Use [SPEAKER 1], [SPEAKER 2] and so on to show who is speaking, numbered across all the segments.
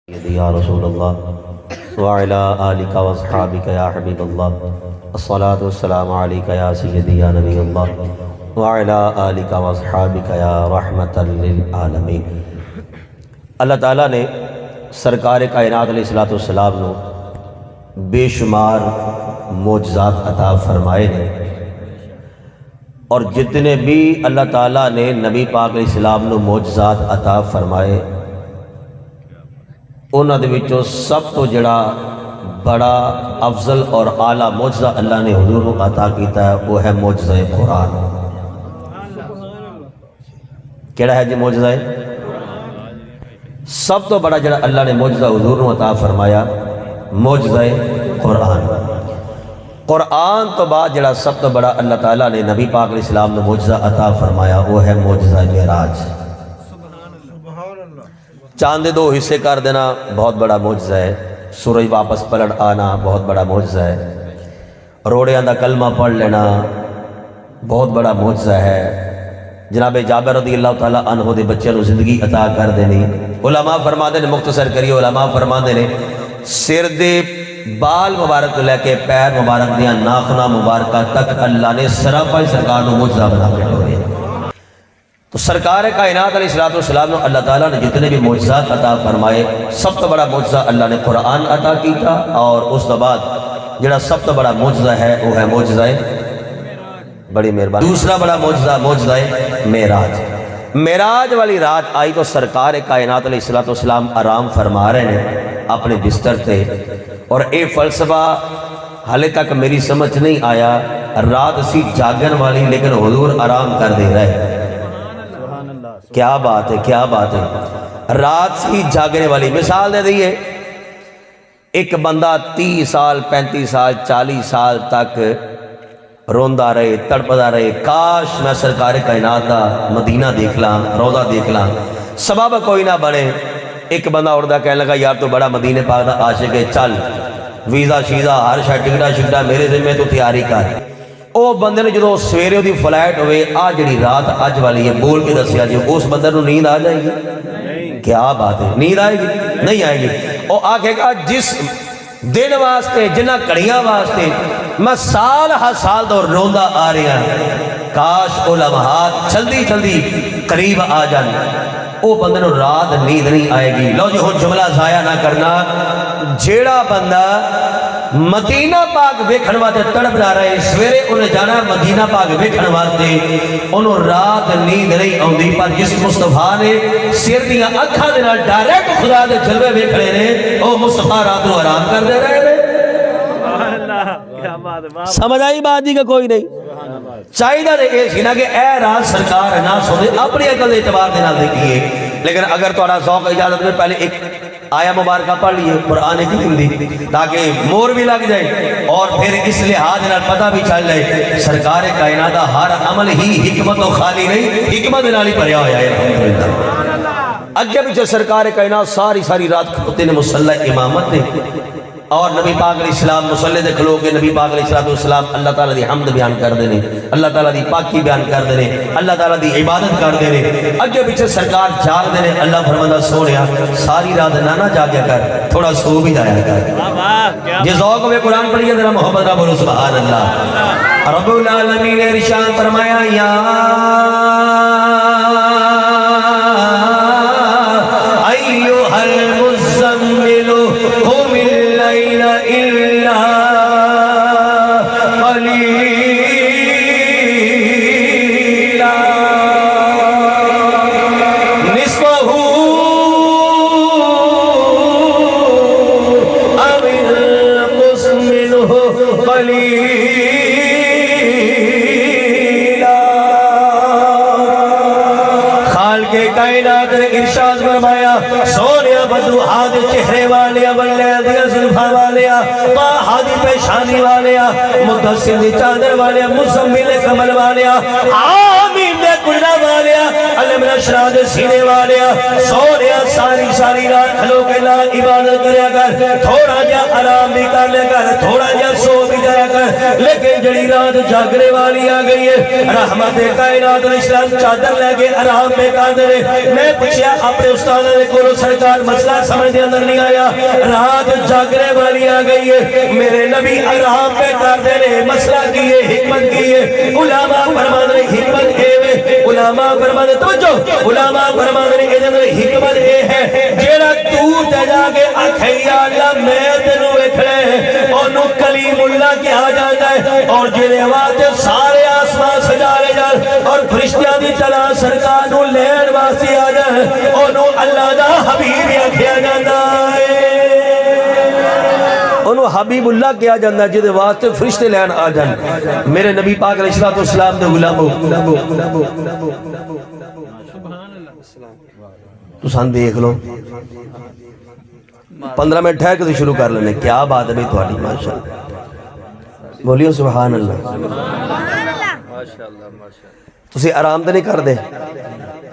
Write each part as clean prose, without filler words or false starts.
[SPEAKER 1] یا رسول اللہ وعلا آلک واصحابک یا حبیب اللہ الصلاة والسلام علیک یا سیدی یا نبی اللہ وعلا آلک واصحابک یا رحمتا للعالمین۔ اللہ تعالیٰ نے سرکار کائنات علیہ السلام نو بے شمار معجزات عطا فرمائے نے، اور جتنے بھی اللہ تعالیٰ نے نبی پاک علیہ السلام نو معجزات عطا فرمائے انہاں دے وچوں سب تو جڑا بڑا افضل اور اعلیٰ معجزہ اللہ نے حضور کو عطا کیتا ہے وہ ہے معجزہ قرآن۔ کیڑا ہے جی معجزہ سب تو بڑا جڑا اللہ نے معجزہ حضور کو عطا فرمایا معجزہ قرآن۔ قرآن تو بعد جڑا سب تو بڑا اللہ تعالیٰ نے نبی پاک علیہ السلام نے معجزہ عطا فرمایا وہ ہے معجزہ معراج۔ چاند دو حصے کر دینا بہت بڑا معجزہ ہے، سورج واپس پلٹ آنا بہت بڑا معجزہ ہے، روڑیاں دا کلمہ پڑھ لینا بہت بڑا معجزہ ہے، جناب جابر رضی اللہ تعالیٰ عنہ دے بچے نو زندگی عطا کر دینی۔ علماء فرماتے ہیں، مختصر کریے، علماء فرماتے ہیں سر دے بال مبارک لے کے پیر مبارک دیاں ناخنا مبارکہ تک اللہ نے سراپا سرکار نو معجزہ بنا کے ڈورے۔ تو سرکار کائنات علیہ السلام نے اللہ تعالیٰ نے جتنے بھی معجزات عطا فرمائے سب تو بڑا معجزہ اللہ نے قرآن عطا کیتا، اور اس کے بعد جڑا سب تو بڑا معجزہ ہے وہ ہے معجزہ بڑی مہربانی۔ دوسرا بڑا معجزہ معراج۔ معراج والی رات آئی تو سرکار کائنات علیہ السلام آرام فرما رہے ہیں اپنے بستر تے، اور اے فلسفہ حالے تک میری سمجھ نہیں آیا، رات سی جاگن والی لیکن حضور آرام کر دے رہے۔ کیا بات ہے، کیا بات ہے، رات سی جاگنے والی۔ مثال دے دئیے، ایک بندہ 30 سال 35 سال 40 سال تک روندہ رہے تڑپدا رہے، کاش میں سرکار کائنات دا مدینہ دیکھ لاں، روضہ دیکھ لاں، سبب کوئی نہ بنے۔ ایک بندہ اڑدا کہنے لگا یار تو بڑا مدینہ پاک دا عاشق ہے، چل ویزا شیزا ہر شاید ٹکٹا شکٹا میرے ذمہ تو تیاری کر۔ او بندے نے جدو سویرے دی فلائٹ ہوئے آ جڑی رات اج والی ہے بول کے دسیا جی اس بندے نو نیند آ جائے گی؟ کیا بات ہے، نیند آئے گی؟ نہیں آئے گی۔ او آکھے گا جس دن واسطے جنہ کڑیاں واسطے میں سال ہر سال دور روندہ آ رہا کاش او لمحات جلدی جلدی قریب آ جان، او بندے نو رات نیند نہیں آئے گی۔ لو جی ہن جملہ ضائع نہ کرنا، جیڑا بندہ مدینہ پاک ویکھن واسطے تڑپ رہا ہے، سویرے انہیں جانا مدینہ پاک ویکھن واسطے، انہوں رات نیند نہیں آؤندی، پر جس مصطفیٰ نے سر دیاں اکھاں دے نال ڈائریکٹ خدا دے جلوے ویکھنے نے، او مصطفیٰ رات نو آرام کر دے رہے ہیں۔ سمجھ آئی بات جی کہ کوئی نہیں؟ چاہیے دے اے سی نا کہ اے رات سرکار نہ سونے اپنی عقل اعتبار دے نال دیکھیے، لیکن اگر تھوڑا ذوق اجازت میں پہلے ایک آیا مبارکہ پڑھ لیے قرآن کریم دی تاکہ مور بھی لگ جائے، اور پھر اس لحاظ نال پتہ بھی چل جائے سرکار کائنات دا ہر عمل ہی حکمت و خالی نہیں، حکمت نال ہی بھریا ہوا ہے الحمدللہ۔ اگے پیچھے سرکار کائنات ساری رات کھڑوتے نے مصلی امامت نے، اور نبی پاک علیہ السلام مصلی دے کھلو کے نبی پاک علیہ السلام اللہ تعالیٰ دی حمد بیان کر دینے، اللہ تعالیٰ دی پاکی بیان کر دینے، اللہ تعالیٰ دی عبادت کر دینے۔ اگے پیچھے سرکار جاگ دینے، اللہ فرماتا سونیا ساری رات نہ جاگیا کر، تھوڑا سو بھی جایا کر۔ جی ذوق ہوئے قرآن پڑھیے ذرا محبت کا بولو سبحان اللہ۔ رب العالمین نے ارشاد فرمایا یا ایھا المزمل قم اللیل الا قلیلا نصفہ او انقص منہ قلیلا۔ خالق کائنات نے ارشاد فرمایا سونیا بدروہا دے چہرے والیا بلے دیا زلفہ والیا طاہا دی پیشانی والیا مدثر دی چادر والیا مزمل کمل والیا آمین دے کلنا والیا علم نشرہ دے سینے والیا سونیا ساری رات کھلو کے لا عبادت کریا کر، تھوڑا جا آرام بھی کر لے کر، تھوڑا جا سو بھی جایا کر، لیکن جڑی رات جاگنے والی آ گئی ہے رحمت کائنات علیہ السلام چادر لے کے آرام میں کاندے میں پوچھیا اپنے استاد نے کولو سرکار مسئلہ سمجھ دے اندر نہیں آیا رات جاگنے والی آ گئی ہے میرے نبی آرام پہ کاندے نے مسئلہ کی ہے حکمت کی ہے علماء فرمان نے حکمت اے وے علماء فرمان توجہ علماء فرمان نے اے اندر حکمت اے ہے جیڑا تو تے جا کے آکھے یا اللہ میں تینوں ویکھنے اونوں کلیم اللہ کیا جاتا ہے اور جڑے واسطے سارے آسمان سجا لے جان اور فرشتیاں دی طرح سرکار نوں لین واسطے آ جان اونوں اللہ دا حبیب آکھیا جاندا ہے انہوں حبیب اللہ کیا جاندہ ہے جدے واسطے فرشتے لین آ جان میرے نبی پاک علیہ السلام دے غلامو تو سان دیکھ لو 15 منٹ ٹھہر کے شروع کر لینے کیا بات ہے بھی تھوڑی ماشاءاللہ بولیو سبحان اللہ تسی آرام تے نہیں کر دے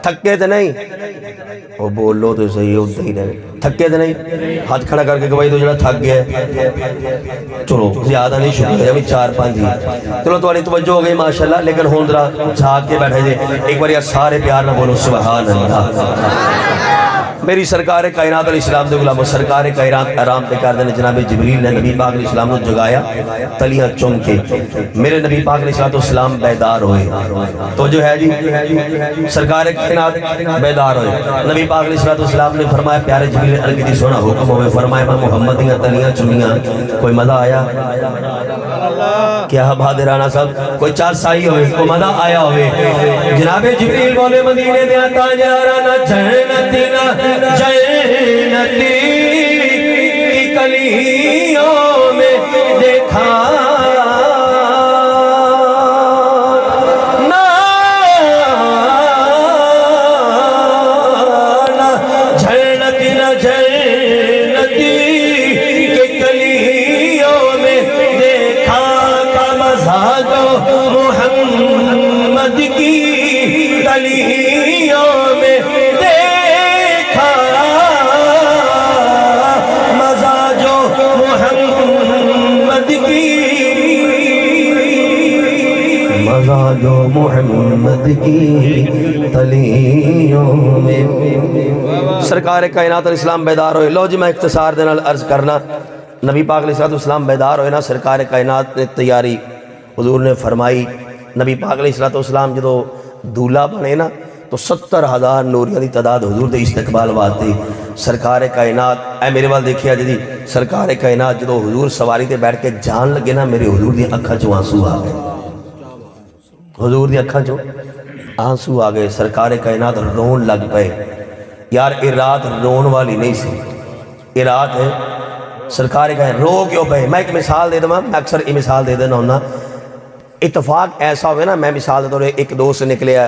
[SPEAKER 1] تھکے تے نہیں وہ بولو تو صحیح ہوتا ہی رہے تھکے تے نہیں ہاتھ کھڑا کر کے کہ بھائی تو جڑا تھک گیا چلو زیادہ نہیں شکر ہے ابھی 4-5 ہی چلو تو توجہ ہو گئی ماشاءاللہ لیکن ہون ذرا جھاگ کے بیٹھے جے ایک بار یہ سارے پیار نہ بولو سبحان اللہ میری سرکار کائنات علیہ السلام دے غلاموں سرکار کائنات آرام پہ کر دینے جناب جبریل نے نبی پاک علیہ السلام کو جگایا تلیاں چون کے میرے نبی پاک علیہ السلام بیدار ہوئے تو جو ہے جی سرکار کائنات بیدار ہوئے نبی پاک علیہ السلام نے فرمایا پیارے جبریل علیہ کی سونا حکم ہوئے فرمایا میں محمد دیاں تلیاں چنیاں کوئی مزہ آیا کیا بہادرانہ صاحب کوئی چار سائی ہوئے کوئی مزہ آیا ہوئے جناب جبریل بولے مدینے دیاں تاجرانہ جنتی نہ جنتی کی کلیوں میں دیکھا محمد کی تلیوں میں دیکھا مزہ جو محمد کی مزہ جو محمد کی تلیوں میں سرکار کائنات علیہ السلام بیدار ہوئے لو جی میں اختصار دینا عرض کرنا نبی پاک علیہ السلام بیدار ہوئے نا سرکار کائنات نے تیاری حضور نے فرمائی نبی پاک علیہ السلام جدو دولہ بنے نا تو 70,000 نوریاں دی تعداد حضور دے استقبال واسطے سرکار کائنات اے میرے وال دیکھیا جی سرکار کائنات جدو حضور سواری تے بیٹھ کے جان لگے نا میرے حضور دی اکھاں چوں آنسو آ گئے حضور دی اکھاں چوں آنسو آ گئے سرکار کائنات رون لگ پئے یار اے رات رون والی نہیں سی اے رات ہے سرکار کائنات رو کیوں پئے میں ایک مثال دے دوں میں اکثر یہ مثال دے دینا ہونا اتفاق ایسا ہوئے نا میں مثال دے ایک دوست نکلے ہے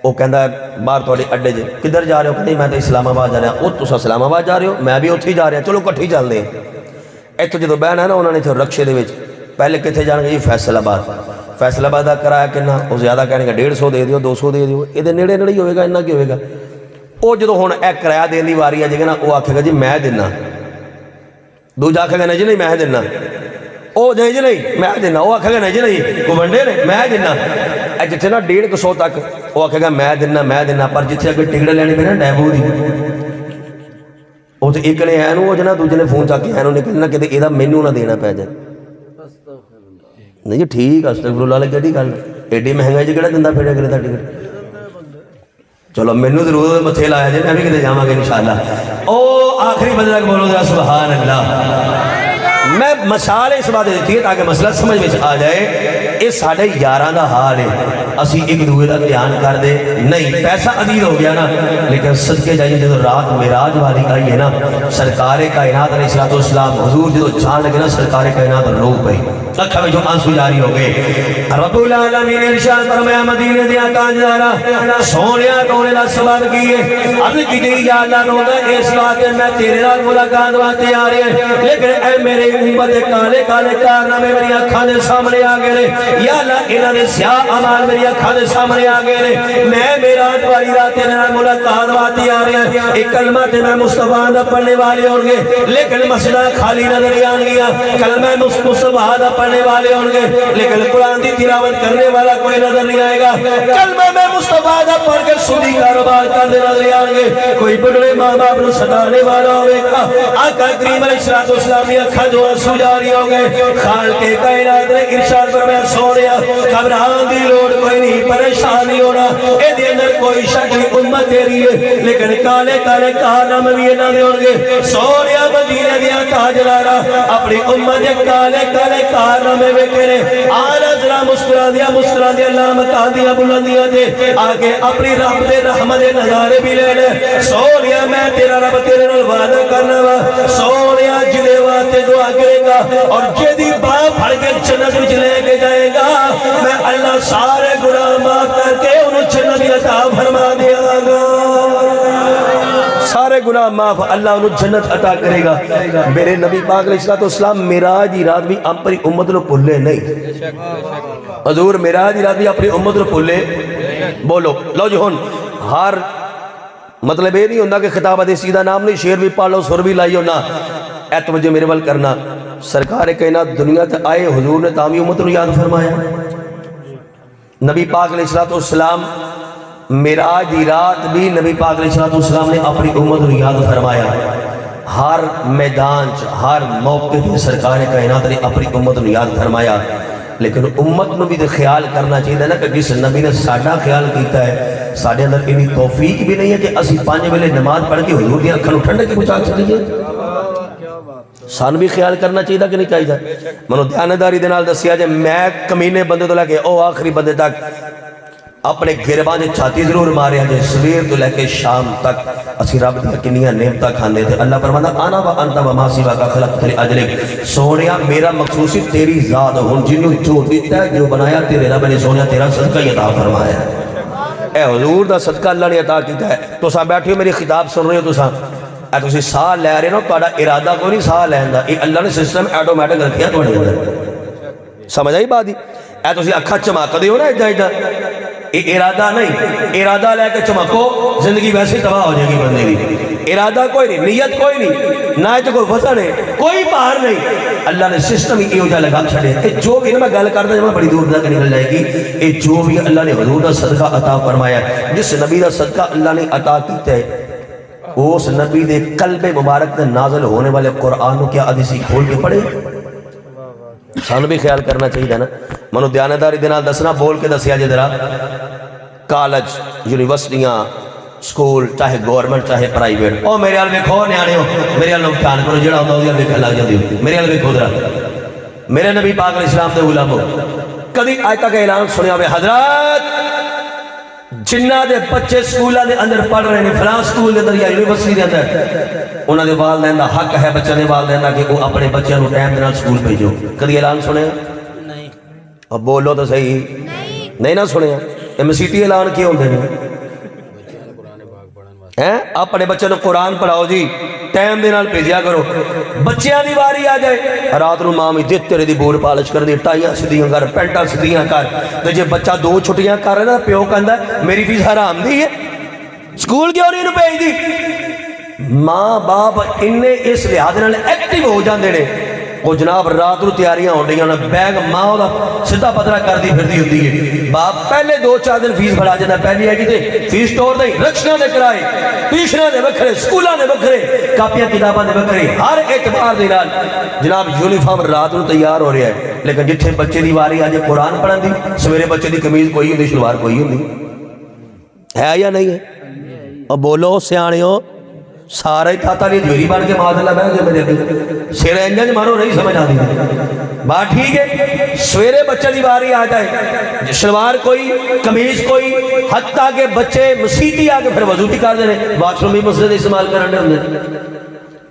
[SPEAKER 1] وہ کہندا ہے باہر تھوڑے اڈے جے کدھر جا رہے ہو کہ میں تو اسلام آباد جا رہا ہوں تسا اسلام آباد جا رہے ہو میں بھی اتھے جا رہا ہوں چلو کٹھی چل دے اتھے جدو بہن ہے نا انہوں نے رکشے دے وچ پہلے کتنے جانا جی فیصل آباد کا کرایہ کنا وہ زیادہ کہنے گا 150 دے دیو 200 دے دیو یہ نیڑے نیڑے ہی ہوئے گا اتنا کی ہوئے گا وہ جدو ہوں ایک کرایہ دین دی واری ہے جی نا وہ آکھے گا جی میں دینا دوجا آکھے گا نہیں جی نہیں میں دینا او جائے جی نہیں میں دینا وہ آکھے گا نہیں جی نہیں کو بندے نے میں دینا جتنے نا 150 تک وہ آکھے گا میں دینا پر جتنے اگر ٹکڑے لینے پہ نا ڈیبو دی وہ تو ایک نے ہے وہ جنا دوجے نے فون چاکی ہے نکلنا کہ یہ مینو نہ دینا پہ جائے نہیں جی ٹھیک استغفر اللہ علیہ کہڑی گل ایڈی مہنگائی جی کہڑا دندا پھر اگلے دا ٹکٹ چلو مینو ضرور متھے لایا جائے میں بھی کتے جاواں گا انشاءاللہ او آخری بندے تک بولو ذرا سبحان اللہ میں مثال اس بات دیتی ہے تاکہ مسئلہ سمجھ میں آ جائے یہ ساڑھے 11 دا حال ہے اسی ایک دوئے دا دھیان کر دے نہیں پیسہ عزیز ہو گیا نا لیکن صدقے جائیے جدو رات معراج والی آئی ہے نا سرکار کائنات علیہ السلام حضور جدو جان لگے نا سرکار کائنات رو پئی اکھا میں جو آنسو جاری ہو گئے رب العالمین ارشاد فرمایا مدینے دیا تاجدارا سونیا تونے لا سبب کیے عرض کی دی یا اللہ روزہ اس بات میں تیرے نال ملاقات واسطے آ رہے ہیں لیکن اے میرے امت کالے کالے کارنامے میری اکھاں دے سامنے آ گئے یا اللہ انہاں دے سیاہ اعمال میری اکھاں دے سامنے آ گئے میں معراج والی رات تیرے نال ملاقات واسطے آ رہے ہیں ایک کلمہ تے میں مصطفیٰ دا پڑھنے والے ہوں گے لیکن مسجد خالی نظر آن گیا کلمہ مصطفیٰ دا پڑھنے والے ہوں گے لیکن قرآن کی تلاوت کرنے والا کوئی نظر نہیں آئے گا. کلمہ میں مصطفیٰ دا پڑھ کے سودی کاروبار کرنے نظر آئیں گے. کوئی بڑھڑے ماں باپ نو ستانے والا ہوئے گا. آقا کریم علیہ السلام نے اکھا جو آنسو جاری ہو گئے. خالق کائنات نے ارشاد فرمایا سونیا گھبران دی لوڑ کوئی نہیں, پریشان نہیں ہونا, اے دے اندر کوئی شک نہیں, امت تیری ہے لیکن کالے کالے کارنامے بھی نہ دے ہوں گے. سونیا مدینے دیا تاجدارا اپنی امت دے کالے کالے کارنامے ویکھے نے. آنا ذرا مسکرا دیا علامتاں دیا بلندیاں دے آگے اپنی رب دے رحمت دے نظارے بھی لے لے. سونیا میں تیرا رب تیرے نال وعدہ کرنا وا, سونیا جدے واسطے دعا کرے گا اور جدی باہ پھڑ کے جنت وچ لے کے جائے گا, میں اللہ سارے گناہ معاف کر کے انہوں جنت عطا فرما دیا گا. سارے گناہ معاف اللہ انہوں جنت عطا کرے گا. میرے نبی پاک علیہ السلام معراج دی رات بھی اپنی امت نو بھولے نہیں. حضور معراج دی رات بھی اپنی امت نو بھولے. بولو لو جی ہن ہر مطلب یہ نہیں ہوتا کہ خطاب حدیثی دا نام نہیں, شعر بھی پڑھ لو سر بھی لائی ہونا. اے توجہ میرے ول کرنا, سرکار کائنات دنیا تے آئے حضور نے تامی امت نو یاد فرمایا. نبی پاک علیہ السلام معراج دی رات بھی نبی پاک علیہ السلام نے اپنی امت نو یاد فرمایا. ہر میدان ہر موقع پہ سرکار کائنات نے اپنی امت نو یاد فرمایا. لیکن امت نو بھی خیال کرنا چاہیے نا کہ جس نبی نے ساڈا خیال کیتا ہے ساڈے اندر اتنی توفیق بھی نہیں ہے کہ اسی 5 ویلے نماز پڑھ کے حضور دی اکھاں نو ٹھنڈک کی بچا چلیے. سان بھی خیال کرنا چاہیے کہ نہیں چاہیے. منو دیانتداری دے نال دسیا جے میں کمینے بندے تو لے کے او آخری بندے تک اپنے گربان دے چھاتی ضرور مارے ہیں. سویر تو لے کے شام تک اسی رب دیا کنیاں نعمتاں کھاندے تھے. اللہ فرماتا انا و انت و ما سوا کا خلقت لاجلک. سونیا میرا مخصوص تیری ذات ہن جنوں جو دیتا ہے جو بنایا تیرے رب نے سونیا تیرا صدقہ ہی عطا فرمایا ہے. اے حضور دا صدقہ اللہ نے عطا کیتا ہے. تو سا بیٹھے ہو میری خطاب سن رہے ہو, تو سا اے تسی ساہ لے رہے ہو, تہاڈا ارادہ کوئی نہیں ساہ لین دا, یہ اللہ نے سسٹم آٹومیٹک رکھیا تہاڈے اندر. سمجھ آئی بات؟ اے تسی اکھاں چمکدے ہو نا ایڈا ایڈا, یہ ارادہ نہیں. ارادہ لے کے چمکو زندگی ویسے تباہ ہو جائے گی بندے کی. ارادہ کوئی نہیں, نیت کوئی نہیں, نہ تو کوئی وزن ہے, کوئی پہاڑ نہیں. اللہ نے سسٹم ہی یہ لگا چھڑے. جو بھی میں گل کرتا جب بڑی دور تک نکل جائے گی. یہ جو بھی اللہ نے حضور کا صدقہ عطا فرمایا ہے, جس نبی کا صدقہ اللہ نے عطا کیتا ہے, اس نبی دے قلب مبارک نے نازل ہونے والے قرآن کو کیا حدیثی کھول کے پڑھے. سانو بھی خیال کرنا چاہیے نا. منو دیانتداری دے نال دسنا, بول کے دسیا جے ذرا. کالج, یونیورسٹیاں, سکول, چاہے گورنمنٹ چاہے پرائیویٹ, او میرے حال ویکھو نیانے ہو, میرے حال نوک کھان کرو جڑا ہوتا ہے ویکھن لگ جاندی ہوتی. میرے حال ویکھو ذرا. میرے نبی پاک علیہ السلام دے غلامو کبھی آج تک اعلان سنیا ہوئے, حضرات جنہ دے بچے سکولہ دے اندر پڑھ رہے ہیں فلاں سکول دے اندر یا یونیورسٹی دے اندر, انہوں نے والدین دا حق ہے بچہ نے والدین دا کہ وہ اپنے بچے نو ٹائم دینا سکول بھیجو. کدی اعلان سنے؟ نہیں. اب بولو تو صحیح. نہیں نہ سنے. یہ مسیحی اعلان کیوں ہوندے ہیں؟ اپنے بچے نو قرآن پڑھاؤ جی, ٹائم دے نال بھیجیا کرو. بچیاں دی واری آ جائے رات نو ماں میں تیرے دی بول پالش کر دی, ٹائیاں سدیاں کر, پینٹاں سدیاں کر. تو جے بچہ 2 چھٹیاں کر رہا پیو کہندا میری فیس حرام دی ہے, سکول کیوں نہیں بھیج دی. ماں باپ انہیں اس لحاظ نال ایکٹیو ہو جاندے نے. وہ جناب رات نو تیاریاں ہو رہی ہیں, بیگ ماں دا سیدھا پترا کر دی پھردی ہوتی ہے. باپ پہلے 2-4 دن فیس بڑھا جاتا, پہلی ہے کہ فیس ٹور دے, رکشنا دے کرائے, ٹیوشناں دے وکھرے, سکولاں دے وکھرے, کاپیاں کتاباں دے وکھرے, ہر اعتبار دے نال جناب یونیفارم رات نو تیار ہو رہا ہے. لیکن جتھے بچے دی واری آ جائے قرآن پڑھن دی, سویرے بچے دی قمیض کوئی ہوندی, شلوار کوئی ہوندی ہے یا نہیں ہے؟ اور بولو سیاںیو, سارا ہی تھاتا لیے جوری بن کے ماد اللہ بیٹھ گئے میرے ابھی سیرے انجن مارو نہیں سمجھ آتی. بات ٹھیک ہے, سویرے بچے دی باری آ جائے, شلوار کوئی, قمیض کوئی, حتیٰ کہ بچے مسیحی آ کے پھر وضو بھی کر دینے, واش روم بھی مسجد استعمال کرنے ہوں.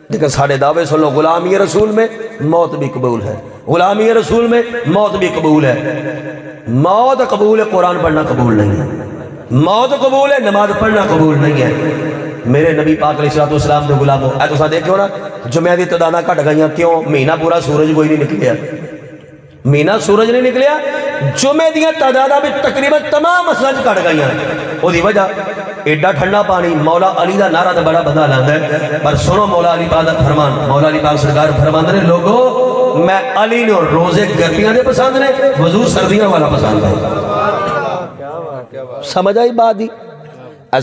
[SPEAKER 1] لیکن ساڑھے دعوے سن لو, غلامی رسول میں موت بھی قبول ہے, غلامی رسول میں موت بھی قبول ہے. موت قبول ہے, قرآن پڑھنا قبول نہیں ہے. موت قبول ہے, نماز پڑھنا قبول نہیں ہے. میرے نبی پاک علیہ السلام دے غلامو, اے تو سا دیکھو نا جمعہ دی تعداداں گھٹ گئیاں. کیوں؟ مہینہ پورا سورج کوئی نہیں نکلیا, مہینہ سورج نہیں نکلیا, جمعہ دیاں تعداداں بھی تقریباً تمام مسجد گھٹ گئیاں. او دی وجہ ایڈا ٹھنڈا پانی, مولا علی دا نعرہ تے بڑا بندہ لاندا ہے, پر سنو مولا علی پاک دا فرمان. مولا علی پاک سرکار فرماندے نے, لوگو میں علی نے روزے گرمیاں دے پسند نے، وضو سردیاں والا پسند ہے۔ سمجھ آئی بات دی؟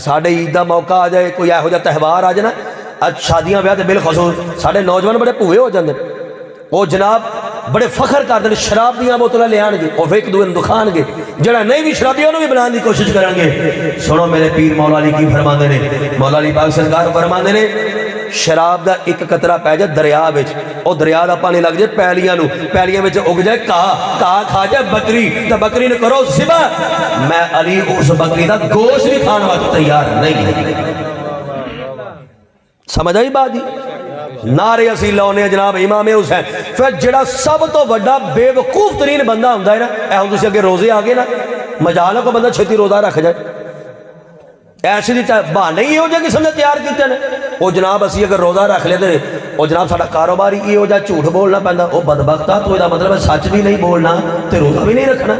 [SPEAKER 1] ساڑھے عید دا موقع آ جائے، کوئی ایہو جا تہوار آ جائے نا، شادیاں بیاہ تے بالخصوص ساڑھے نوجوان بڑے پوئے ہو جاندے، وہ جناب بڑے فخر کر دیں، شراب دیاں بوتلیں لے آن گے، وہ ایک دوسرے نوں دکھان گے، جڑا نہیں بھی شرابی انہوں بھی بنانے کی کوشش کریں گے۔ سنو میرے پیر مولا علی کی فرماندے نے، مولا علی پاک سرکار فرماندے نے، شراب دا ایک قطرہ پہ جائے دریا وچ، او دریا دا پانی لگ جائے پیلیاں نو، پیلیاں وچ اگ جائے کہا کھا جائے بکری، تو بکری نے کرو ذبح، میں علی اس بکری دا گوشت بھی کھانا واسطے تیار نہیں ہے۔ سمجھ آئی بات دی؟ نعرے اسی لاؤنے جناب امام حسین۔ پھر جڑا سب تو بڑا بے وقوف ترین بندہ ہوندہ ہے نا، اے ہم تسی اگے روزے آگے نا، مجالہ کو بندہ چھتی روزہ رکھ جائے، ایسی دی بہانے ہی ہو جائے قسم نے تیار کیتے ہیں۔ وہ جناب اسی اگر روزہ رکھ لے دے، وہ جناب ساڑھا کاروباری یہ ہو جائے جھوٹ بولنا پہندا، وہ بدبختہ تو یہ مطلب ہے سچ بھی نہیں بولنا تے روزہ بھی نہیں رکھنا،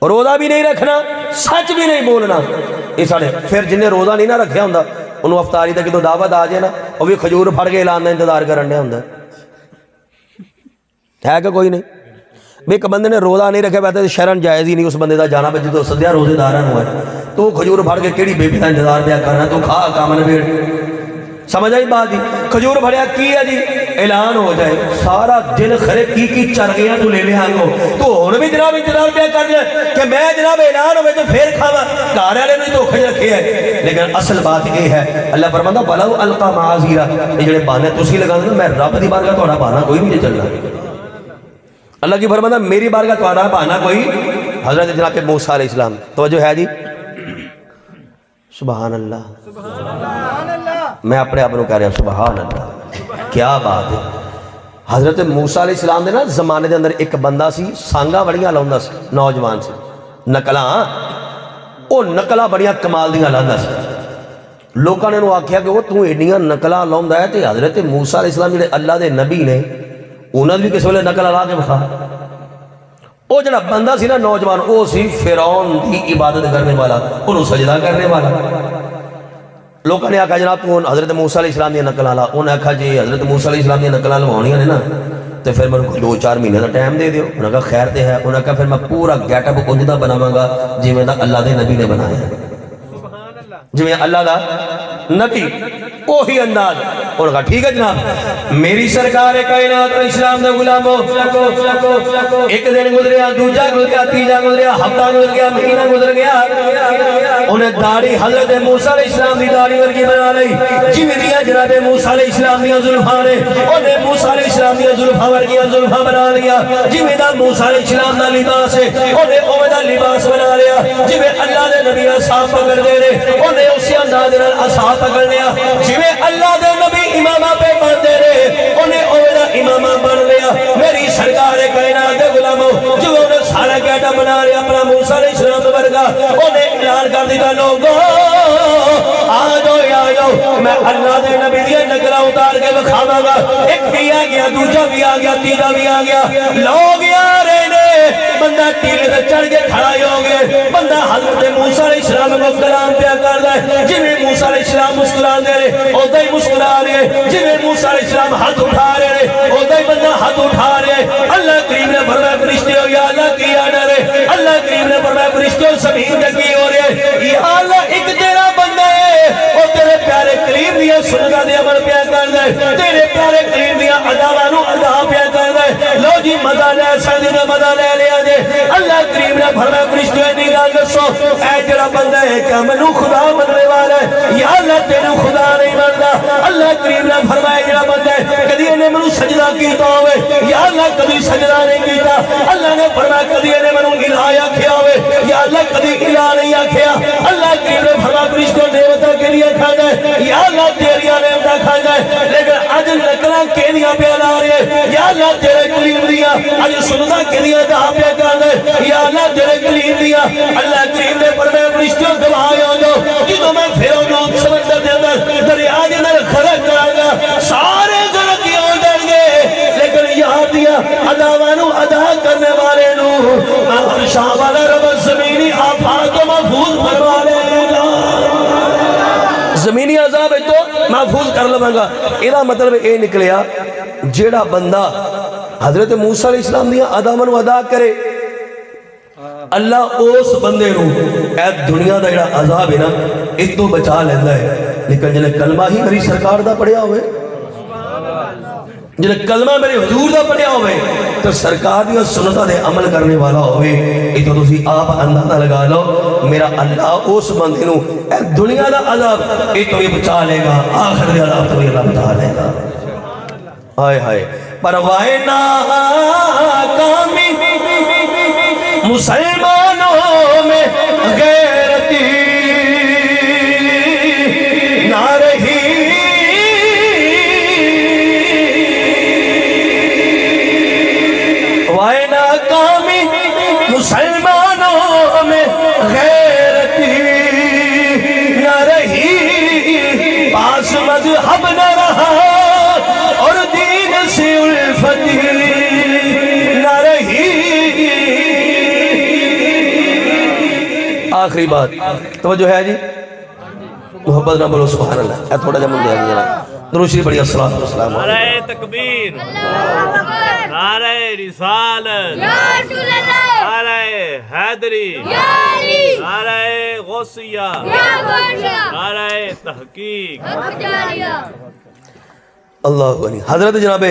[SPEAKER 1] روزہ بھی نہیں رکھنا، سچ بھی نہیں بولنا۔ یہ ساڑھے پھر جنہیں روزہ نہیں نہ رکھے ہوندہ، انہوں افطاری تک تو دعوت آ جائے نا، وہ بھی کھجور پھڑ کے اعلان دا انتظار کرنے ہوندہ ہے کہ کوئی نہیں؟ بھی ایک بندے نے روزہ نہیں رکھے بیٹھے شرن جائز ہی نہیں اس بندے دا جانا پہ جدو صدیہ روزے داران ہوا ہے، تو کھجور پھڑ کے کیڑی بے بی دا انتظار پہ کرنا، تو کھا کامن بیڑ۔ سمجھ آئی بات جی؟ کھجور پھڑیا کی ہے جی؟ اعلان ہو جائے، سارا دن خرے کی چرگیاں تو لے لے آنگو، تو ہونے بھی جناب انتظار پہ کر جائے کہ میں جناب اعلان ہوئے تو پھر کھاوا، کارے والے نے تو کھج رکھے ہے۔ لیکن اصل بات یہ ہے، اللہ فرماتا وَلَوْ أَلْقَى مَعَاذِيرًا، یہ جڑے بانے تسی لگا دیں میں رب دی بارگاہ توڑا بانا کوئی نہیں چلنا۔ اللہ کی فرماتا میری بارگاہ توڑا بانا کوئی، حضرت جناب موسیٰ علیہ السلام توجہ ہے جی؟ سبحان اللہ، میں اپنے آپ کو کہہ رہا ہوں سبحان اللہ، کیا بات ہے۔ حضرت موسیٰ علیہ السلام دے نا زمانے دے اندر ایک بندہ سی، سانگا بڑیاں لاؤندہ سی، نوجوان سی، نقلاں، وہ نقلاں بڑیاں کمال دیاں لاؤندہ سی۔ لوگوں نے آکھیا کہ وہ تو ایڈیاں نقلاں لاؤندہ ہے، تے حضرت موسیٰ علیہ السلام جڑے اللہ دے نبی نے، انہوں نے بھی کس ویلے نقل لا کے بکھا۔ وہ جڑا بندہ سی نا نوجوان، وہ سی فرعون کی عبادت کرنے والا، انہوں سجدہ کرنے والا۔ لوگوں نے آکھا جناب تو حضرت موسیٰ علیہ السلام نے نقل لا، انہوں نے آکھا جی حضرت موسیٰ علیہ السلام نے نقل لوانیاں نے نا، تو پھر میں کو 2-4 مہینے کا ٹائم دے دیو۔ انہوں نے کہا خیر تے ہے، انہوں نے کہا پھر میں پورا گیٹ اپ انجدہ بناواں گا جی میں اللہ دے نبی نے بنایا، جی میں اللہ دا نبی، وہی انداز۔ انہوں نے کہا ٹھیک ہے جناب، میری سرکار کائنات اسلام دے غلاموں، ایک دن گزریا، دوجا گزریا، تیجا گزریا، ہفتہ گزر گیا، مہینہ گزر گیا، انہیں داڑھی حضرت موسیٰ علیہ السلام دی داڑھی ورگی بنا لئی، جی میں دیا جناب موسیٰ علیہ السلام دیا زلفاں نے، انہیں موسیٰ علیہ السلام دیا زلفاں ورگیا زلفاں بنا لیا، جی میں دا موسیٰ علیہ السلام دا لباس ہے، انہیں اوہ دا لباس بنا لیا، جی میں اللہ دے نبی اصحاب پکڑ دے رہے، انہیں اسی انداز دے اصحاب پکڑ لیا، جی میں اللہ دے نبی امامہ پہ بن دے رہے، انہیں اوہ دا امامہ بن لیا۔ میری سرکار کائنات دے غلاموں، جو انہیں سارا گیٹا بنا لیا اپنا موسیٰ علیہ السلام ورگا، انہیں اعلان کر دیتا لوگوں آجو آجو میں اللہ دے نبی دیا نگرہ اتار کے بکھاواں گا۔ ایک بھی آ گیا، دوجا بھی آ گیا، تیجا بھی آ گیا، لوگ یارے نے بندہ ٹیلے سے چڑھ کے کھڑا ہی ہو گئے، بندہ حضرت موسیٰ علیہ السلام کو کلام پیا کر دے، جی میں موسیٰ علیہ السلام مسکران دے رہے اوہ ہی مسکرا رہے، جی میں موسیٰ علیہ السلام ہاتھ اٹھا رہے اوہ ہی بندہ ہاتھ اٹھا رہے۔ اللہ کریم نے فرمایا فرشتے ہو یا اللہ کی آڈر ہے، اللہ کریم نے فرمایا فرشتے ہو زمین تکی ہو رہے، یا اللہ ایک تیرا بندہ ہے اور تیرے پیارے کریم دیا سننا دیا عمل پیا کر دے، تیرے پیارے کریم دیا اداوانو ادا پیا کر دے، لو جی مزہ لے سردی نے مزہ لے لیا جے۔ اللہ کریم نے فرمایا فرشتے ہو نہیں گا دسو اے تیرا بندہ ہے کیا منو خدا مننے والا ہے یا اللہ تیرے خدا نہیں بندا۔ اللہ کریم نے فرمایا جڑا بندہ ہے کدی انہیں منو سجدہ کیتا ہوئے یا اللہ کدی سجدہ نہیں کیتا۔ اللہ نے فرمایا کدی انہیں منو الہ آکھیا ہوئے یا اللہ کدی الہ نہیں آکھیا۔ اللہ کریم نے فرمایا فرشتوں نعمتاں کے لیے کھا جائے یا اللہ تیریاں نعمتاں کھا جائے، لیکن اج نقلاں کے لیے پیا لا رہے یا اللہ تیرے کلیم دیا، اج سننا کے لیے جہاں پیا کر دے یا اللہ تیرے کلیم دیا۔ اللہ کریم نے فرمایا فرشتوں گواہ ہو جاؤ جدوں میں فرعون سمندر دے اندر دریا دے اندر غرق کراں گا سارے غرق ہی ہو جان گے، لیکن یہاں دیا اداوانو ادا کرنے والے نو میں عرشاں والا رب زمینی آفات کو محفوظ فرما لے گا، زمینی عذاب ہے تو محفوظ کر لوں گا۔ یہ مطلب یہ نکلیا جیڑا بندہ حضرت موسیٰ علیہ السلام دیا ادامن ادا کرے اللہ اس بندے نو اے دنیا دا جڑا عذاب ہے نا اس تو بچا لیندہ ہے لیکن جنہیں کلمہ ہی میری سرکار دا پڑھیا ہوئے جنہیں کلمہ میرے حضور دا پڑھیا ہوئے تو سرکار دیا سنتہ دے عمل کرنے والا ہوئے یہ تو تسی آپ اندازہ لگا لو میرا اللہ اس بندے نو اے دنیا دا عذاب یہ تو یہ بچا لے گا آخر دے عذاب تو یہ اللہ بچا لے گا آئے ہائے پروائے ناکامی مسلمانوں میں غیرتی نہ رہی وائے ناکامی مسلمانوں میں غیرتی نہ رہی پاس مذہب نہ رہا اور دین سے الفتی نہ رہی آخری بات توجہ ہے جی محبت نہ بولو سبحان اللہ اے تھوڑا جمع دیا جناب درود شریف پڑھیے الصلوۃ والسلام
[SPEAKER 2] نعرہ تکبیر نعرہ رسالت
[SPEAKER 3] یا رسول اللہ
[SPEAKER 2] نعرہ حیدری
[SPEAKER 3] یا علی
[SPEAKER 2] نعرہ غوثیہ
[SPEAKER 3] یا غوثیہ
[SPEAKER 2] نعرہ تحقیق
[SPEAKER 3] حق جاریہ
[SPEAKER 1] اللہ غنی حضرت جناب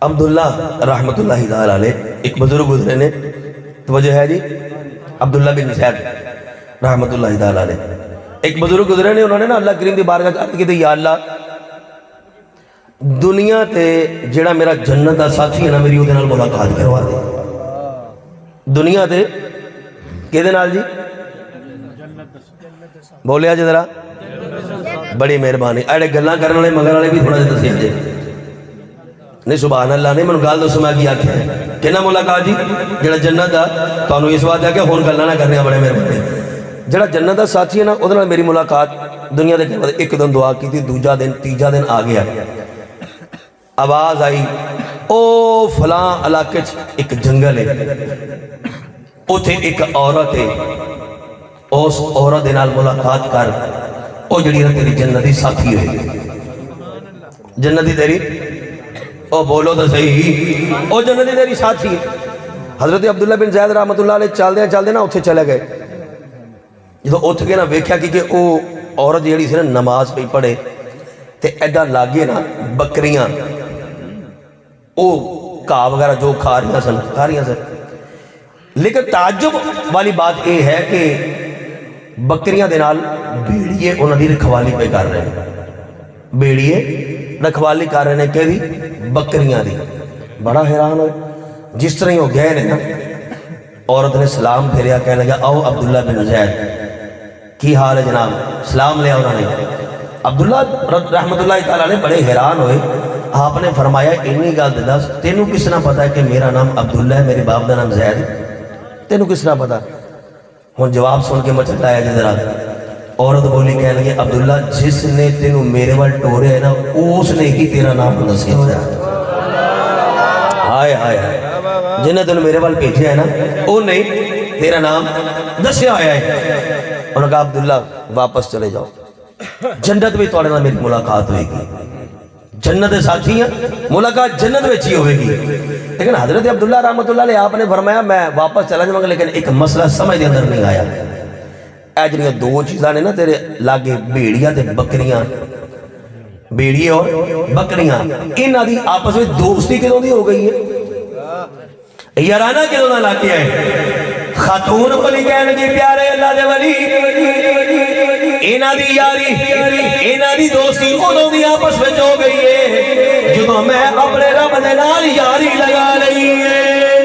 [SPEAKER 1] عبداللہ رحمت اللہ تعالیٰ علیہ ایک بزرگ گزرے نے توجہ ہے جی عبداللہ بن زید رحمت اللہ تعالیٰ علیہ ایک بزرگ گزرے نے انہوں نے نا اللہ کریم دی بارگاہ چاہتے کہ یا اللہ دنیا تے جڑا میرا جنت دا ساتھی ہے نا میری وہ دنال ملاقات کروا دے دنیا تے کہ دنال جی بولیا جی ذرا بڑی مہربانی ایڈے گلاں کرنے والے مگر والے بھی تھوڑا جا دسیا جی نہیں سبحان اللہ نہیں میں گل دسو میں کیا ہے کہ نہ ملاقات جی جڑا جنت دا تانوں اس بات ہے کہ ہن گلاں نہ کرنے بڑے مہربانی جڑا جنت دا ساتھی ہے نا اودے نال میری ملاقات دنیا دے کہندے ایک دن دعا کیتی دوجا دن تیجا دن آ گیا آواز آئی او فلاں علاقے ایک جنگل ہے اوتھے ایک عورت ہے اس عورت دے نال ملاقات کر او جڑی تیری جنتی ساتھی ہوئے جنتی تیری او بولو تو صحیح او جنتی تیری ساتھی ہے حضرت عبداللہ بن زید رحمت اللہ علیہ چل دے نا اتھے چلے گئے جدو اتھ کے نا ویکھیا کہ او عورت جڑی سی نا نماز پہ پڑھے تے ایڈا لاگے نا بکریاں او کھا وغیرہ جو کھا رہی سن لیکن تعجب والی بات یہ ہے کہ بکریاں دے نال بیڑیے انہاں دی رکھوالی پہ کر رہے ہیں بیڑیے رکھوالی کر رہے ہیں کہ دی بکریاں دی بڑا حیران ہوئے جس طرح ہو گئے نا عورت نے سلام پھیریا کہنے لگا او عبداللہ بن زید کی حال ہے جناب سلام لیا انہوں نے عبداللہ رحمت اللہ تعالیٰ نے بڑے حیران ہوئے آپ نے فرمایا انہی گل دس تینوں کس نہ پتا ہے کہ میرا نام عبداللہ ہے میرے باپ دا نام زید تینوں کس نہ پتا ہوں جواب سن کے مچھتا ہے جدرا عورت بولی کہنے لگے عبداللہ جس نے تینوں میرے وال ٹورے ہے نا اس نے ہی تیرا نام نصیب ہو جائے ہائے ہائے ہائے جنہیں تینوں میرے وال پیچھے ہے نا وہ نہیں تیرا نام دسیا آیا ہے انہوں نے کہا عبداللہ واپس چلے جاؤ جنت بھی توڑے نا میری ملاقات ہوئے گی جنت ساتھی ہیں ملاقات جنت میں چی ہوئے گی لیکن حضرت عبداللہ رحمت اللہ علیہ آپ نے فرمایا میں واپس چلا جاؤں گا لیکن ایک مسئلہ سمجھ دے اندر نہیں آیا اے جنہیں دو چیزاں نے نا تیرے لاگے بیڑیاں تے بکریاں بیڑیے اور بکریاں ان آدھی آپس میں دوستی کے دوں دی ہو گئی ہے یارانہ کے دوں نہ لاتی ہے خاتون ولی کہنے کی پیارے اللہ دے ولی اینا دی یاری اینا دی دوستی انہوں دی آپس میں جو گئی ہے جدو میں اپنے رب دے نال یاری لگا رہی ہے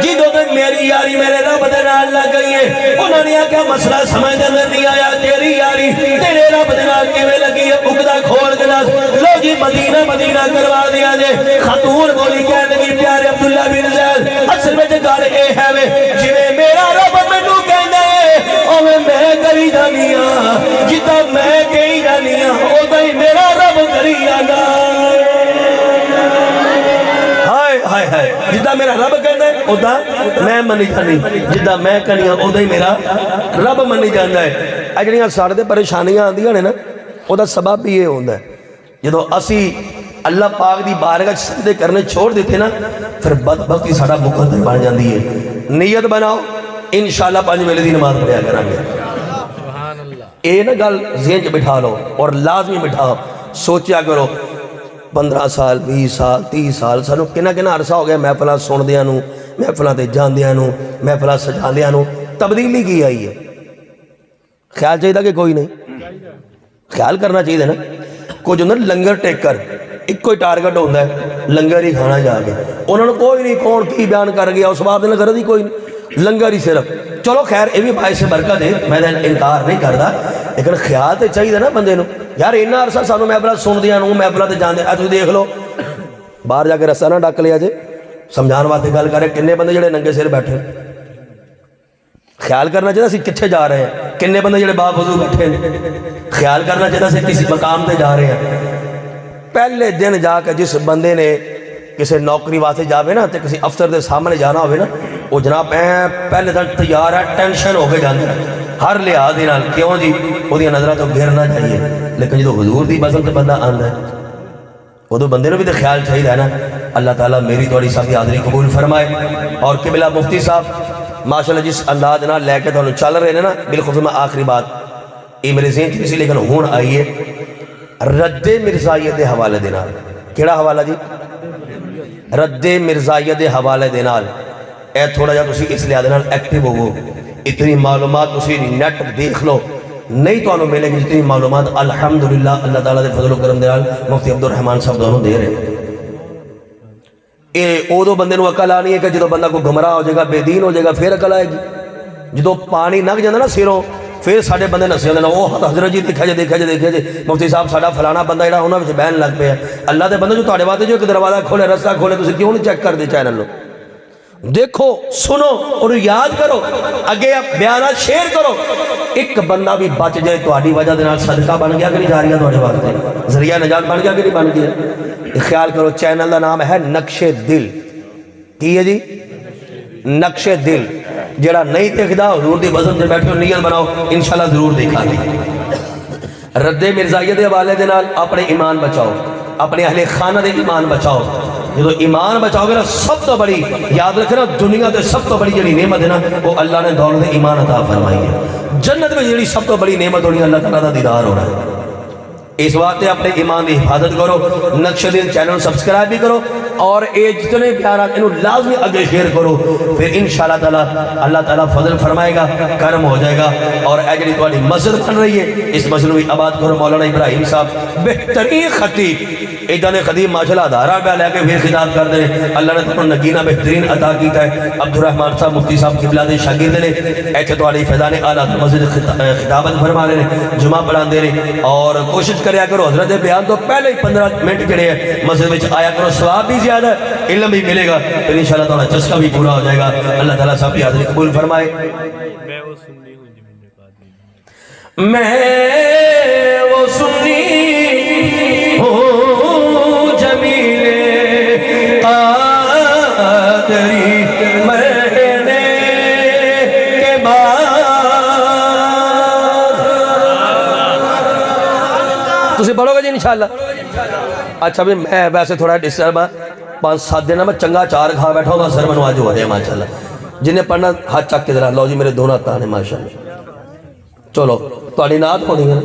[SPEAKER 1] جدو میں میری یاری میرے رب دے نال لگ گئی ہے انہوں نے کیا مسئلہ سمجھ دے نہیں آیا تیری یاری تیرے رب دے نال کیویں لگی ہے اگدا کھول کے ناس لو جی مدینہ مدینہ کروا دیا جے خاتون بولی کہنے کی پیارے عبداللہ بن زید اصل میں جگار اے ہے وے جویں میرا رب مینوں کہندا ہے اویں میں کری جانی ہاں جدا میں کہی جانی ہاں اودا ہی میرا رب کری جاندا ہائے ہائے ہائے جدا میرا رب کہندا ہے اودا میں منی جانی جدا میں کہنی ہاں اودا ہی میرا رب منی جاندا ہے اے جڑیاں ساڈے تے پریشانیاں آندیاں نے نا اودا سبب ہی یہ ہوندا ہے جدوں اسی اللہ پاک دی بارگاہ سجدے کرنے چھوڑ دیتے نا پھر بدبختی ساڈا مقدر بن جاندی ہے. نیت بناؤ انشاءاللہ 5 ویلے دی نماز پڑھیا کریں گے. اے نا گل ذہن چ بٹھا لو اور لازمی بٹھاؤ. سوچیا کرو 15 سال 20 سال 30 سال سانو کنا عرصہ ہو گیا محفلاں سندیاں نو, محفلاں تے جاندیاں نو, محفلاں سجاندیاں نو. تبدیلی کی آئی ہے؟ خیال چاہیے کہ کوئی نہیں؟ خیال کرنا چاہیے نا. کچھ ہوں لنگر ٹیکر ایک کوئی ٹارگٹ ہوتا ہے لنگر ہی کھانا جا کے. انہوں نے کوئی نہیں کون کی بیان کر گیا اس بات نے غرض ہی کوئی نہیں, لنگر ہی صرف. چلو خیر یہ بھی باعث برکت ہے, میں انکار نہیں کرتا, لیکن خیال تو چاہیے نا بندے نو. یار اینا عرصہ سانو محفلاں سندیاں نو محفلاں تے جاندے تسی دیکھ لو باہر جا کے رسا نہ ڈک لیا جے. سمجھان واسطے گل کرے کنے بندے جڑے ننگے سر بیٹھے. خیال کرنا چاہیے اسی کتھے جا رہے ہیں. کنے بندے جڑے با وضو بیٹھے. خیال کرنا چاہیے اسی کسی مقام تے جا رہے ہیں. پہلے دن جا کے جس بندے نے کسی نوکری واسطے جاوے نا تے کسی افسر دے سامنے جانا ہوئے نا وہ جناب پہلے دن تیار ہے ٹینشن ہو کے جاندے ہر لحاظ دے نال. کیوں جی وہ دی نظرہ تو گھرنا چاہیے, لیکن جو حضور دی بزم تے بندہ آندا ہے وہ تو بندے نے بھی تو خیال چاہیے ہے نا. اللہ تعالیٰ میری توڑی سب کی حاضری قبول فرمائے. اور قبلہ مفتی صاحب ماشاءاللہ جس انداز نہ لے کے تو چل رہے ہیں نا, بالخصوص میں آخری بات یہ میرے ذہن تھی اسی لیکن ہون آئیے رد مرزائیت حوالے دینال. کیڑا حوالہ جی؟ رد مرزائیت حوالے دینال. اے تھوڑا جا تسی اس لحاظ نال ایکٹیو ہوگو. اتنی معلومات تسی نیٹ دیکھ لو نہیں تو انہوں ملے گی جتنی معلومات الحمدللہ اللہ تعالیٰ دے فضل و کرم دے مفتی عبدالرحمن صاحب دونوں دے رہے ہیں. او دو بندے نو عقل آنی ہے کہ جدو بندہ کو گمراہ ہو جائے گا بے دین ہو جائے گا پھر عقل آئے گی. جدو پانی نگ جاندہ نا سیروں پھر ساڑھے بندے نسی ہوندے نا او حضرت جی دیکھا جے دیکھا جے دیکھا جے مفتی صاحب ساڑھا فلانا بندہ جڑا ہونا وچ بہن لگ پہ ہے. اللہ دے بندے جو تاڑے باتے جو ایک دروازہ کھولے رستہ کھولے تو کیوں نہیں چیک کر دے چینل لو. دیکھو سنو اور یاد کرو اگے بیانات شیئر کرو. ایک بندہ بھی بچ جائے تو آڈی وجہ دینا صدقہ بن گیا کہ نہیں جاریہ تو آڈے واسطے ذریعہ نجات بن گیا کہ نہیں بن گیا. خیال کرو چینل دا نام ہے نقش دل. کی ہے جی؟ نقش دل. جڑا نہیں دیکھدا حضور دی بزم سے بیٹھو نیت بناؤ انشاءاللہ ضرور دیکھا گے. رد مرزائیت دے حوالے دے نال اپنے ایمان بچاؤ, اپنے اہل خانہ دے ایمان بچاؤ. جو ایمان بچاؤ گے نا سب تو بڑی یاد رکھنا دنیا دے سب تو بڑی جڑی نعمت ہے نا وہ اللہ نے دولت ایمان عطا فرمائی ہے. جنت میں جڑی سب تو بڑی نعمت ہونی اللہ تعالیٰ دا دیدار ہو رہا ہے. اس واسطے اپنے ایمان کی حفاظت کرو. نقش دل چینل سبسکرائب بھی کرو اور اے جتنے پیارات انہوں لازمی آگے شیئر کرو. پھر انشاءاللہ تعالیٰ اللہ تعالیٰ فضل فرمائے گا, کرم ہو جائے گا. اور اے جڑی تمہاری مسجد بن رہی ہے اس مسجد بھی آباد کرو. مولانا ابراہیم صاحب بہترین خطیب ایدان خطیب ماشاءاللہ دھارا پہ لے کے پھر خطاب کر دیں. اللہ نے تمہیں نگینہ بہترین عطا کیتا ہے. عبدالرحمن صاحب مفتی صاحب قبلہ دے شاگرد نے ایچے تمہاری فیضان اعلیٰ مسجد خطابت فرما رہے ہیں, جمعہ پڑھان دے رہے اور کوشش کریا کرو حضرت بیان تو پہلے ہی 15 منٹ جڑے ہیں مسجد میں آیا کرو. ثواب بھی زیادہ ہے, علم بھی ملے گا, پھر انشاءاللہ تعالیٰ چسکا بھی پورا ہو جائے گا. اللہ تعالیٰ صاحب کی حاضری قبول فرمائے.
[SPEAKER 2] میں وہ سنی ہوں جی میں نے کہا دی.
[SPEAKER 1] میں وہ سنی ہوں جمیل قادری مرنے کے بعد. تسی پڑھو گے جی انشاءاللہ. اچھا بھی میں ویسے تھوڑا ڈسٹرب ہاں 5-7 دن میں چنگا 4 کھا بیٹھا ہوں سر منو آج ہو رہے ہیں ماشاءاللہ. جنہیں پڑھنا ہاتھ چک کے ذرا لو جی میرے دونوں ہاتھ آنے ماشاءاللہ. چلو تھوڑی نعت ہونی ہے نا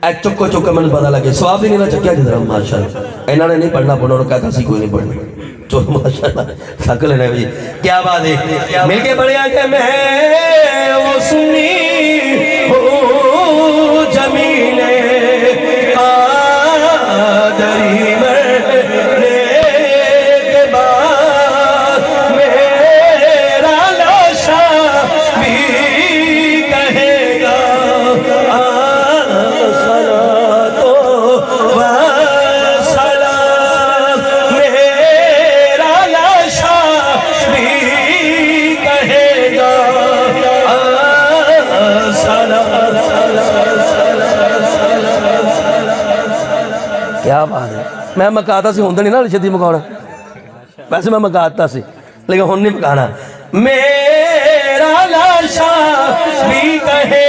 [SPEAKER 1] اے چکو چکو میں نے پتا لگے ثواب بھی نہیں نہ چکیا جدھر ماشاءاللہ. انہوں نے نہیں پڑھنا پڑھنا انہوں نے کہتا سی کوئی نہیں پڑھنا. چلو ماشاءاللہ سک لینے بھی کیا بات ہے. مل کے پڑھے کہ میں وہ سنی ہوں جمیل قادری مرنے کے بعد میرا لاشا بھی کہے گا صلاۃ و سلام. میرا لاشا بھی کہے گا کیا بات ہے. میں مکاتا سی ہوندہ نہیں نا شدی مکانا, ویسے میں مکاتا سی لیکن ہون نہیں مکانا. میرا لاشا بھی کہے